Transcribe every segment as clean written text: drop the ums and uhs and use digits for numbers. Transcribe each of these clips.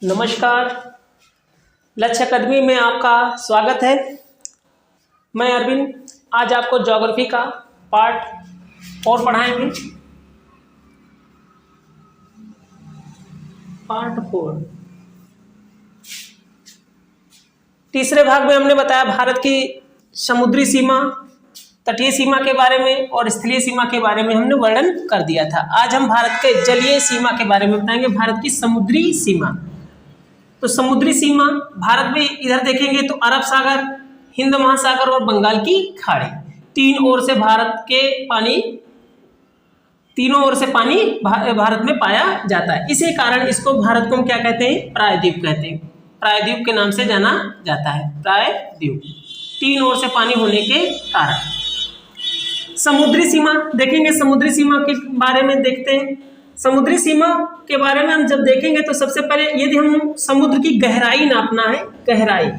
नमस्कार। लक्ष्य अकादमी में आपका स्वागत है। मैं अरविंद आज आपको ज्योग्राफी का पार्ट और पढ़ाएंगे। पार्ट 4 तीसरे भाग में हमने बताया भारत की समुद्री सीमा, तटीय सीमा के बारे में और स्थलीय सीमा के बारे में हमने वर्णन कर दिया था। आज हम भारत के जलीय सीमा के बारे में बताएंगे, भारत की समुद्री सीमा। तो समुद्री सीमा भारत में इधर देखेंगे तो अरब सागर, हिंद महासागर और बंगाल की खाड़ी, तीन ओर से भारत के पानी, तीनों ओर से पानी भारत में पाया जाता है। इसी कारण इसको भारत को हम क्या कहते हैं? प्रायद्वीप कहते हैं। प्रायद्वीप के नाम से जाना जाता है। प्रायद्वीप, तीन ओर से पानी होने के कारण। समुद्री सीमा देखेंगे, समुद्री सीमा के बारे में देखते हैं। समुद्री सीमा के बारे में हम जब देखेंगे तो सबसे पहले यदि हम समुद्र की गहराई नापना है, गहराई,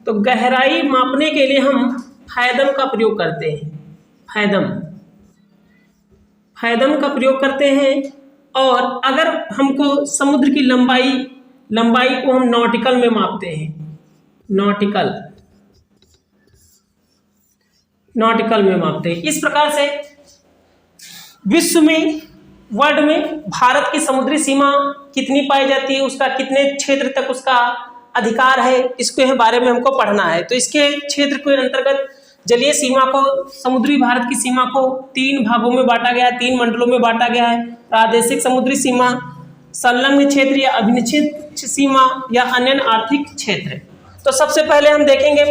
तो गहराई मापने के लिए हम फैदम का प्रयोग करते हैं। फैदम का प्रयोग करते हैं। और अगर हमको समुद्र की लंबाई को हम नॉटिकल में मापते हैं। नॉटिकल में मापते हैं। इस प्रकार से विश्व में, वर्ल्ड में भारत की समुद्री सीमा कितनी पाई जाती है, उसका कितने क्षेत्र तक उसका अधिकार है, इसके बारे में हमको पढ़ना है। तो इसके क्षेत्र के अंतर्गत जलीय सीमा को, समुद्री भारत की सीमा को तीन भागों में बांटा गया है, तीन मंडलों में बांटा गया है। प्रादेशिक समुद्री सीमा, संलग्न क्षेत्र या अभिनिश्चित सीमा या अन्य आर्थिक क्षेत्र। तो सबसे पहले हम देखेंगे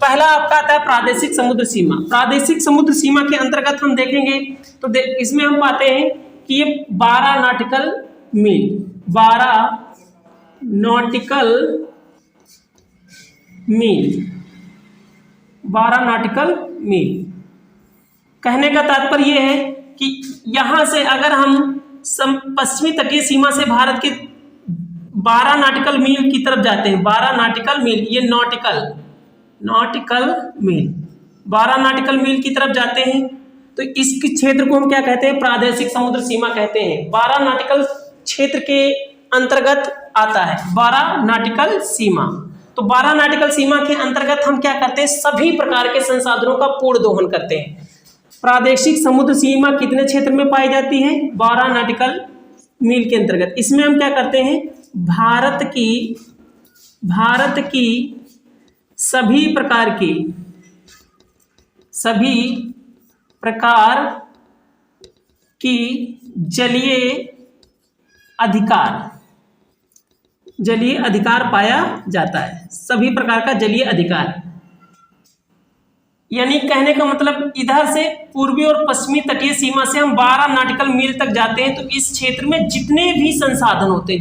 पहला आपका आता है प्रादेशिक समुद्र सीमा। प्रादेशिक समुद्र सीमा के अंतर्गत हम देखेंगे तो इसमें हम पाते हैं कि ये 12 नॉटिकल मील। कहने का तात्पर्य यह है कि यहां से अगर हम पश्चिमी तटीय सीमा से भारत के 12 नॉटिकल मील की तरफ जाते हैं, 12 नॉटिकल मील, ये नॉटिकल मील, 12 नॉटिकल मील की तरफ जाते हैं तो इस क्षेत्र को हम क्या कहते हैं? प्रादेशिक समुद्र सीमा कहते हैं। 12 नॉटिकल क्षेत्र के अंतर्गत आता है 12 नॉटिकल सीमा। तो 12 नॉटिकल सीमा के अंतर्गत हम क्या करते हैं? सभी प्रकार के संसाधनों का पूर्ण दोहन करते हैं। प्रादेशिक समुद्र सीमा कितने क्षेत्र में पाई जाती है? 12 नॉटिकल मील के अंतर्गत। इसमें हम क्या करते हैं? भारत की सभी प्रकार की जलीय अधिकार पाया जाता है। सभी प्रकार का जलीय अधिकार, यानी कहने का मतलब इधर से पूर्वी और पश्चिमी तटीय सीमा से हम 12 नॉटिकल मील तक जाते हैं तो इस क्षेत्र में जितने भी संसाधन होते हैं,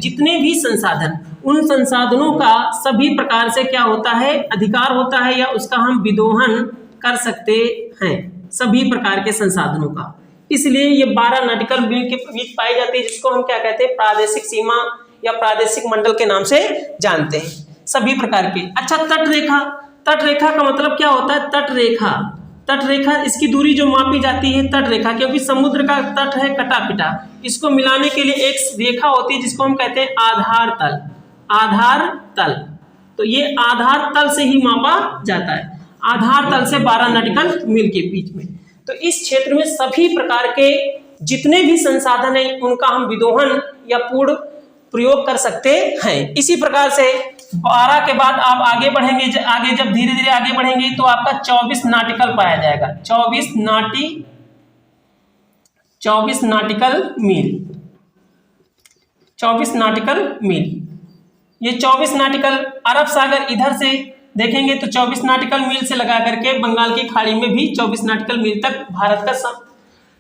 उन संसाधनों का सभी प्रकार से क्या होता है? अधिकार होता है, या उसका हम विदोहन कर सकते हैं, सभी प्रकार के संसाधनों का। इसलिए ये 12 नॉटिकल मील के बीच पाई जाती है, जिसको हम क्या कहते हैं? प्रादेशिक सीमा या प्रादेशिक मंडल के नाम से जानते हैं, सभी प्रकार के। अच्छा, तटरेखा का मतलब क्या होता है? तटरेखा इसकी दूरी जो मापी जाती है तटरेखा, क्योंकि समुद्र का तट है कटा पिटा, इसको मिलाने के लिए एक रेखा होती है जिसको हम कहते हैं आधार तल। तो ये आधार तल से ही मापा जाता है, आधार तल से 12 नॉटिकल मील के बीच में। तो इस क्षेत्र में सभी प्रकार के जितने भी संसाधन हैं उनका हम विदोहन या पूर्ण प्रयोग कर सकते हैं। इसी प्रकार से 12 के बाद आप आगे बढ़ेंगे, जब धीरे धीरे आगे बढ़ेंगे तो आपका 24 नॉटिकल पाया जाएगा। 24 नॉटिकल मील। ये 24 नॉटिकल अरब सागर इधर से देखेंगे तो 24 नॉटिकल मील से लगा करके बंगाल की खाड़ी में भी 24 नॉटिकल मील तक भारत का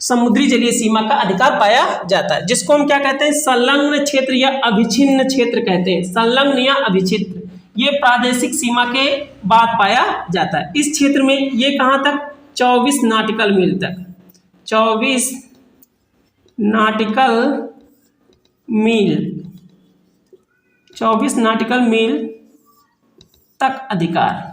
समुद्री जलीय सीमा का अधिकार पाया जाता है, जिसको हम क्या कहते हैं? संलग्न क्षेत्र या अभिछिन्न क्षेत्र कहते हैं। संलग्न या अभिछिन्न, ये प्रादेशिक सीमा के बाद पाया जाता है। इस क्षेत्र में ये कहाँ तक? 24 नॉटिकल मील तक, 24 नॉटिकल मील तक अधिकार,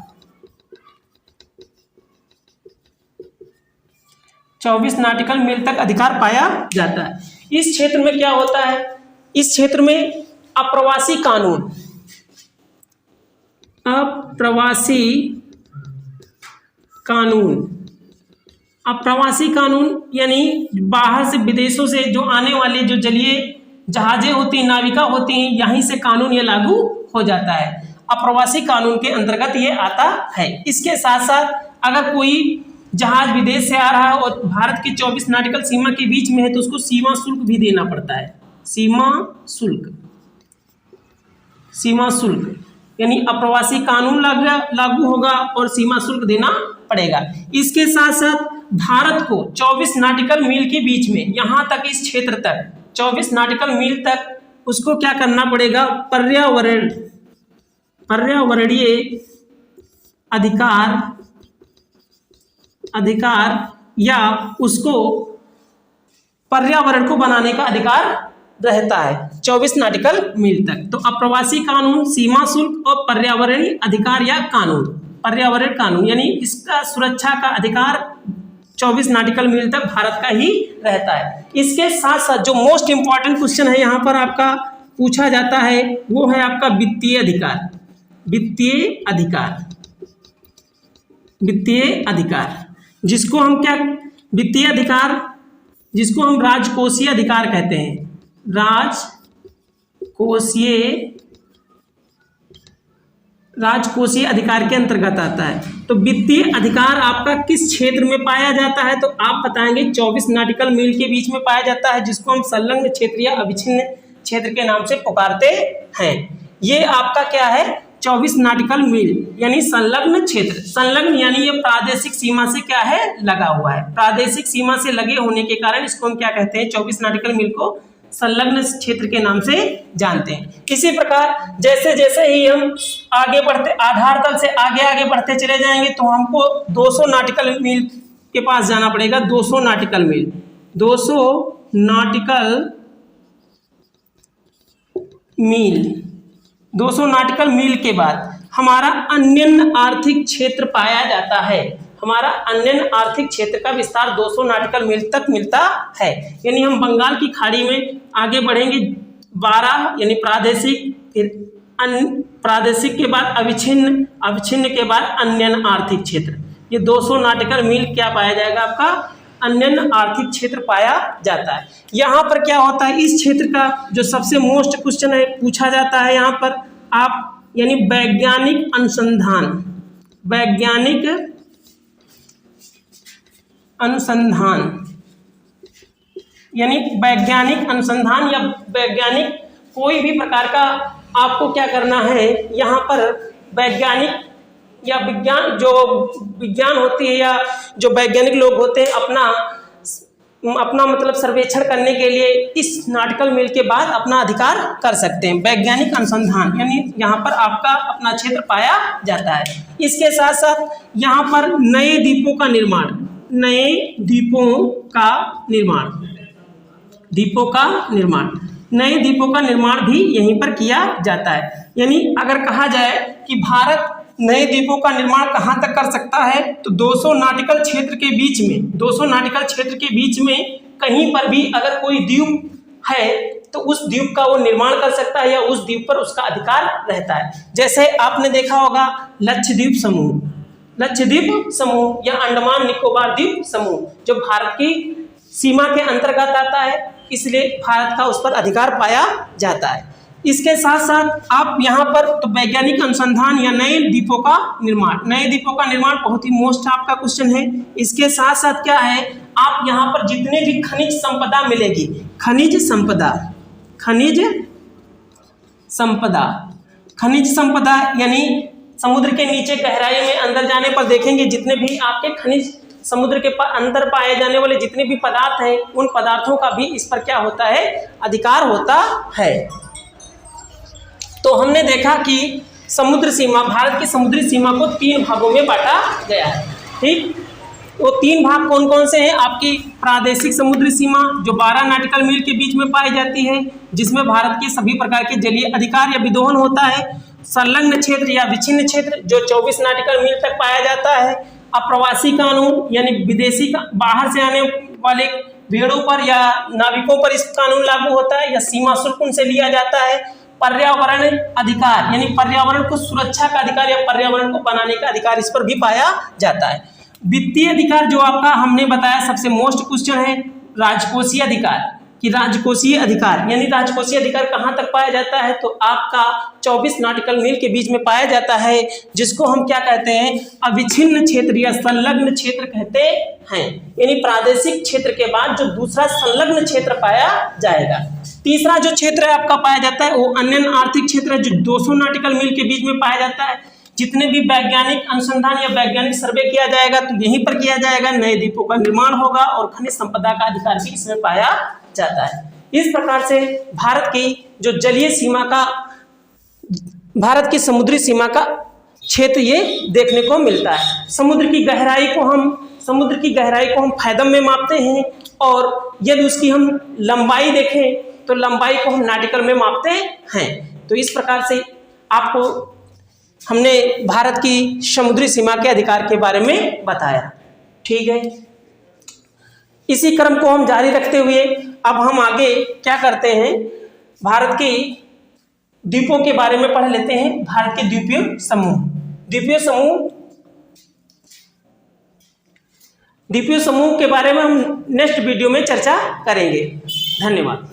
24 नॉटिकल मील तक अधिकार पाया जाता है। इस क्षेत्र में क्या होता है? इस क्षेत्र में अप्रवासी कानून, अप्रवासी कानून, अप्रवासी कानून यानी बाहर से विदेशों से जो आने वाले जो जलीय जहाजें होती हैं, नाविका होती हैं, यहीं से कानून ये लागू हो जाता है। अप्रवासी कानून के अंतर्गत ये आता है। इसके साथ साथ अगर कोई जहाज विदेश से आ रहा है और भारत की 24 नाटिकल सीमा के बीच में है तो उसको सीमा शुल्क भी देना पड़ता है। सीमा शुल्क, सीमा शुल्क यानी अप्रवासी कानून लागू होगा और सीमा शुल्क देना पड़ेगा। इसके साथ साथ भारत को 24 नाटिकल मील के बीच में, यहाँ तक इस क्षेत्र तक 24 नाटिकल मील तक उसको क्या करना पड़ेगा, पर्यावरणीय अधिकार या उसको पर्यावरण को बनाने का अधिकार रहता है 24 नाटिकल मील तक। तो अप्रवासी कानून, सीमा शुल्क और पर्यावरणीय अधिकार या कानून, पर्यावरण कानून यानी इसका सुरक्षा का अधिकार 24 नाटिकल मील तक भारत का ही रहता है। इसके साथ साथ जो मोस्ट इंपॉर्टेंट क्वेश्चन है यहाँ पर आपका पूछा जाता है वो है आपका वित्तीय अधिकार। वित्तीय अधिकार, वित्तीय अधिकार जिसको हम क्या, वित्तीय अधिकार जिसको हम राजकोषीय अधिकार कहते हैं, राजकोषीय अधिकार के अंतर्गत आता है। तो वित्तीय अधिकार आपका किस क्षेत्र में पाया जाता है, तो आप बताएंगे 24 नाटिकल मील के बीच में पाया जाता है, जिसको हम संलग्न क्षेत्र या अविच्छिन्न क्षेत्र के नाम से पुकारते हैं। ये आपका क्या है, 24 नाटिकल मील यानी संलग्न क्षेत्र। संलग्न यानी ये प्रादेशिक सीमा से क्या है, लगा हुआ है। प्रादेशिक सीमा से लगे होने के कारण इसको हम क्या कहते हैं, 24 नाटिकल मील को संलग्न क्षेत्र के नाम से जानते हैं। इसी प्रकार जैसे जैसे ही हम आगे बढ़ते, आधार तल से आगे बढ़ते चले जाएंगे तो हमको 200 नाटिकल मील के पास जाना पड़ेगा। 200 नाटिकल मील, 200 नाटिकल मील, 200 नाटिकल मील के बाद हमारा अन्य आर्थिक क्षेत्र पाया जाता है। हमारा अन्य आर्थिक क्षेत्र का विस्तार 200 नाटिकल मील तक मिलता है। यानी हम बंगाल की खाड़ी में आगे बढ़ेंगे 12 यानी प्रादेशिक, फिर प्रादेशिक के बाद अविच्छिन्न, अविच्छिन्न के बाद अन्य आर्थिक क्षेत्र। ये 200 नाटिकल मील क्या पाया जाएगा, आपका अन्य आर्थिक क्षेत्र पाया जाता है। यहाँ पर क्या होता है, इस क्षेत्र का जो सबसे मोस्ट क्वेश्चन है पूछा जाता है यहाँ पर आप, यानी वैज्ञानिक अनुसंधान, वैज्ञानिक अनुसंधान यानी वैज्ञानिक अनुसंधान या वैज्ञानिक कोई भी प्रकार का आपको क्या करना है, यहाँ पर वैज्ञानिक या विज्ञान, जो विज्ञान होती है या जो वैज्ञानिक लोग होते हैं अपना मतलब सर्वेक्षण करने के लिए इस नाटिकल मील के बाद अपना अधिकार कर सकते हैं। वैज्ञानिक अनुसंधान यानी यहाँ पर आपका अपना क्षेत्र पाया जाता है। इसके साथ साथ यहाँ पर नए द्वीपों का निर्माण, नए द्वीपों का निर्माण, द्वीपों का निर्माण, नए द्वीपों का निर्माण भी यहीं पर किया जाता है। यानी अगर कहा जाए कि भारत नए द्वीपों का निर्माण कहाँ तक कर सकता है, तो 200 नाटिकल क्षेत्र के बीच में, 200 नाटिकल क्षेत्र के बीच में कहीं पर भी अगर कोई द्वीप है तो उस द्वीप का वो निर्माण कर सकता है या उस द्वीप पर उसका अधिकार रहता है। जैसे आपने देखा होगा लक्षद्वीप समूह, लक्षद्वीप समूह या अंडमान निकोबार द्वीप समूह जो भारत की सीमा के अंतर्गत आता है, इसलिए भारत का उस पर अधिकार पाया जाता है। इसके साथ साथ आप यहाँ पर तो वैज्ञानिक अनुसंधान या नए द्वीपों का निर्माण, नए द्वीपों का निर्माण बहुत ही मोस्ट आपका क्वेश्चन है। इसके साथ साथ क्या है, आप यहाँ पर जितने भी खनिज संपदा मिलेगी, खनिज संपदा, खनिज संपदा, खनिज संपदा यानी समुद्र के नीचे गहराई में अंदर जाने पर देखेंगे जितने भी आपके खनिज समुद्र के अंदर पाए जाने वाले जितने भी पदार्थ हैं उन पदार्थों का भी इस पर क्या होता है, अधिकार होता है। तो हमने देखा कि समुद्र सीमा, भारत की समुद्री सीमा को 3 भागों में बांटा गया है। ठीक, वो 3 भाग कौन कौन से हैं, आपकी प्रादेशिक समुद्री सीमा जो 12 नाटिकल मील के बीच में पाई जाती है, जिसमें भारत के सभी प्रकार के जलीय अधिकार या विदोहन होता है। संलग्न क्षेत्र या विच्छिन्न क्षेत्र जो 24 नाटिकल मील तक पाया जाता है। अप्रवासी कानून यानी विदेशी बाहर से आने वाले भेड़ों पर या नाविकों पर इस कानून लागू होता है या सीमा शुल्क उनसे लिया जाता है। पर्यावरण अधिकार यानी पर्यावरण को सुरक्षा का अधिकार या पर्यावरण को बनाने का अधिकार इस पर भी पाया जाता है। वित्तीय अधिकार जो आपका हमने बताया सबसे मोस्ट क्वेश्चन है राजकोषीय अधिकार कि राजकोषीय अधिकार यानी राजकोषीय अधिकार कहाँ तक पाया जाता है, तो आपका 24 नॉटिकल मील के बीच में पाया जाता है, जिसको हम क्या कहते हैं अविच्छिन्न क्षेत्र या संलग्न क्षेत्र कहते हैं। यानी प्रादेशिक क्षेत्र के बाद जो दूसरा संलग्न क्षेत्र पाया जाएगा। तीसरा जो क्षेत्र है आपका पाया जाता है वो अन्य आर्थिक क्षेत्र है जो 200 नॉटिकल मील के बीच में पाया जाता है। जितने भी वैज्ञानिक अनुसंधान या वैज्ञानिक सर्वे किया जाएगा तो यहीं पर किया जाएगा, नए द्वीपों का निर्माण होगा और खनिज संपदा का अधिकार भी इसमें पाया जाता है। इस प्रकार से भारत की जो जलीय सीमा का, भारत की समुद्री सीमा का क्षेत्र ये देखने को मिलता है। समुद्र की गहराई को हम फैदम में मापते हैं और यदि उसकी हम लंबाई देखें तो लंबाई को हम नाटिकल में मापते हैं। तो इस प्रकार से आपको हमने भारत की समुद्री सीमा के अधिकार के बारे में बताया। ठीक है, इसी क्रम को हम जारी रखते हुए अब हम आगे क्या करते हैं, भारत के द्वीपों के बारे में पढ़ लेते हैं। भारत के द्वीपीय समूह के बारे में हम नेक्स्ट वीडियो में चर्चा करेंगे। धन्यवाद।